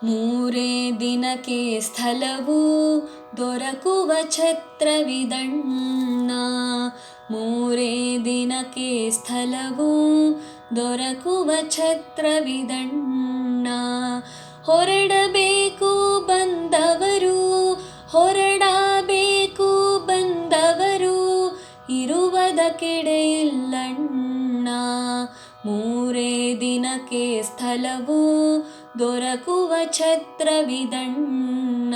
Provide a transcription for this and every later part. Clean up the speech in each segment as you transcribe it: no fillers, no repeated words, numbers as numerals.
ಮೂರೇ ದಿನಕ್ಕೆ ಸ್ಥಳವು ದೊರಕುವ ಛತ್ರವಿದಣ್ಣ. ಮೂರೇ ದಿನಕ್ಕೆ ಸ್ಥಳವು ದೊರಕುವ ಛತ್ರವಿದಣ್ಣ. ಹೊರಡಬೇಕು ಬಂದವರು, ಹೊರಡಬೇಕು ಬಂದವರು, ಇರುವದ ಕೆಡೆಯಿಲ್ಲಣ್ಣ. ಮೂರೇ ದಿನಕ್ಕೆ ಸ್ಥಳವು ದೊರಕುವ ಛತ್ರವಿದಣ್ಣ.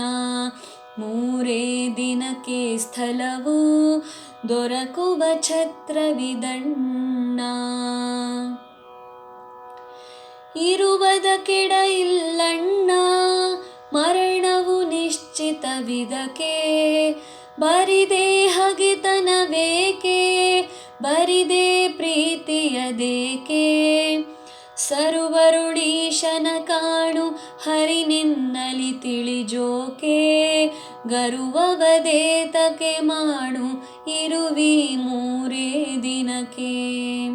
ಮೂರೇ ದಿನಕ್ಕೆ ಸ್ಥಳವು ದೊರಕುವ ಛತ್ರವಿದಣ್ಣ. ಇರುವದ ಕೆಡ ಇಲ್ಲಣ್ಣ, ಮರಣವು ನಿಶ್ಚಿತವಿದಕೆ. ಬರಿದೆ ಹಗೆತನವೇಕೆ, ಬರಿದೆ ಪ್ರೀತಿಯದೇಕೆ. ಸರ್ವರುಳೀಶನ ಕಾಣು ಹರಿ ನಿನ್ನಲಿ ತಿಳಿಜೋಕೆ. ಗರುವವದೇತಕೆ ಮಾಡು ಇರುವಿ ಮೂರೇ ದಿನಕ್ಕೆ.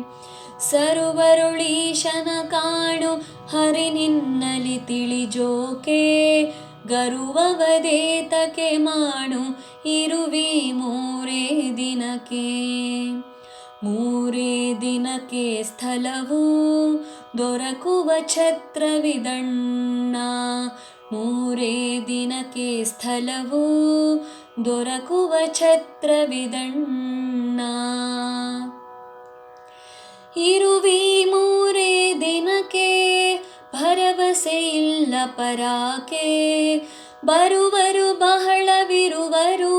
ಸರ್ವರುಳೀಶನ ಕಾಣು ಹರಿ ನಿನ್ನಲಿ ತಿಳಿಜೋಕೆ. ಗರುವವದೇತಕೆ ಮಾಡು ಇರುವಿ ಮೂರೇ ದಿನಕ್ಕೆ. ಮೂರೇ ದಿನಕ್ಕೆ ಸ್ಥಳವು ದೊರಕುವ ಛತ್ರವಿದಣ್ಣ. ಮೂರೇ ದಿನಕ್ಕೆ ಸ್ಥಳವು ದೊರಕುವ ಛತ್ರವಿದಣ್ಣ. ಇರುವಿ ಮೂರೇ ದಿನಕ್ಕೆ ಭರವಸೆ ಇಲ್ಲ ಪರಾಕೆ. ಬರುವರು ಬಹಳವಿರುವರು,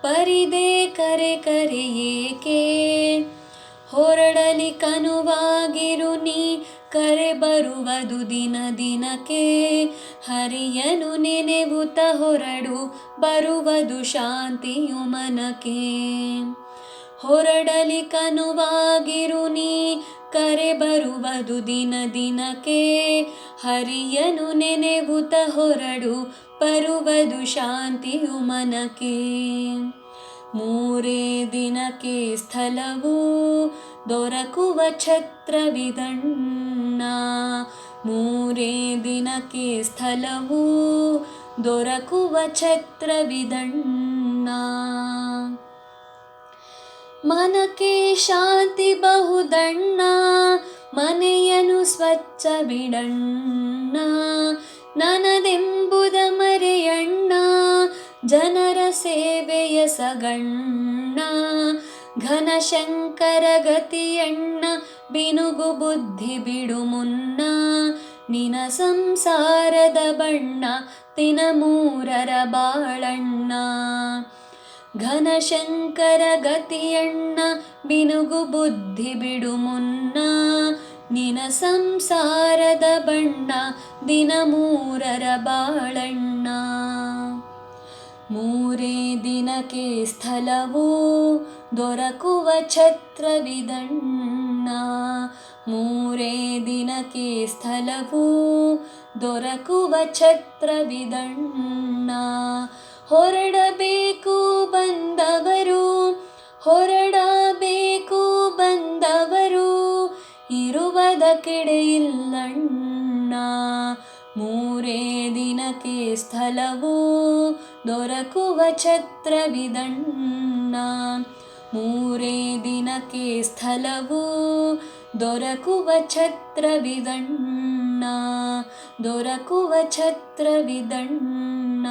ಪರಿದೆ ಕರೆ ಕರೆಯೇಕೆ. ಹೊರಡಲಿ ಕನುವಾಗಿರು ನೀ, ಕರೆ ಬರುವುದು ದಿನ ದಿನಕ್ಕೆ. ಹರಿಯನು ನೆನೆವುತ ಹೊರಡು, ಬರುವುದು ಶಾಂತಿಯು ಮನಕ್ಕೆ. ಹೊರಡಲಿ ಕನುವಾಗಿರು ನೀ, ಕರೆ ಬರುವುದು ದಿನ ದಿನಕ್ಕೆ. ಹರಿಯನು ನೆನೆವುತ ಹೊರಡು, ಬರುವುದು ಶಾಂತಿಯು ಮನಕ್ಕೆ. ಮೂರೇ ದಿನಕ್ಕೆ ಸ್ಥಳವು ದೊರಕುವ ಛತ್ರವಿದಣ್ಣ. ಮೂರೇ ದಿನಕ್ಕೆ ಸ್ಥಳವು ದೊರಕುವ ಛತ್ರವಿದಣ್ಣ. ಮನಕ್ಕೆ ಶಾಂತಿ ಬಹುದಣ್ಣ, ಮನೆಯನ್ನು ಸ್ವಚ್ಛ ಬಿಡಣ್ಣ. ನನದೆಂಬುದ ಮರೆಯಣ್ಣ, ಜನರ ಸೇವೆಯ ಸಗಣ್ಣ. ಘನಶಂಕರ ಗತಿಯಣ್ಣ, ಬಿನುಗು ಬುದ್ಧಿ ಬಿಡು ಮುನ್ನ. ನಿನ ಸಂಸಾರದ ಬಣ್ಣ ದಿನ ಮೂರರ ಬಾಳಣ್ಣ. ಘನಶಂಕರ ಗತಿಯಣ್ಣ, ಬಿನುಗು ಬುದ್ಧಿ ಬಿಡು ಮುನ್ನ. ನಿನ ಸಂಸಾರದ ಬಣ್ಣ ದಿನ ಮೂರರ ಬಾಳಣ್ಣ. ಮೂರೇ ದಿನಕ್ಕೆ ಸ್ಥಳವು ದೊರಕುವ ಛತ್ರವಿದಣ್ಣ. ಮೂರೇ ದಿನಕ್ಕೆ ಸ್ಥಳವು ದೊರಕುವ ಛತ್ರವಿದಣ್ಣ. ಹೊರಡಬೇಕು ಬಂದವರು, ಹೊರಡಬೇಕು ಬಂದವರು, ಇರುವದ ಕೆಡೆಯಿಲ್ಲಣ್ಣ. ಮೂರೇ ದಿನಕ್ಕೆ ಸ್ಥಳವು ದೊರಕುವ ಛತ್ರವಿದಣ್ಣ. ಮೂರೇ ದಿನಕ್ಕೆ ಸ್ಥಳವು ದೊರಕುವ ಛತ್ರವಿದಣ್ಣ. ದೊರಕುವ ಛತ್ರವಿದಣ್ಣ.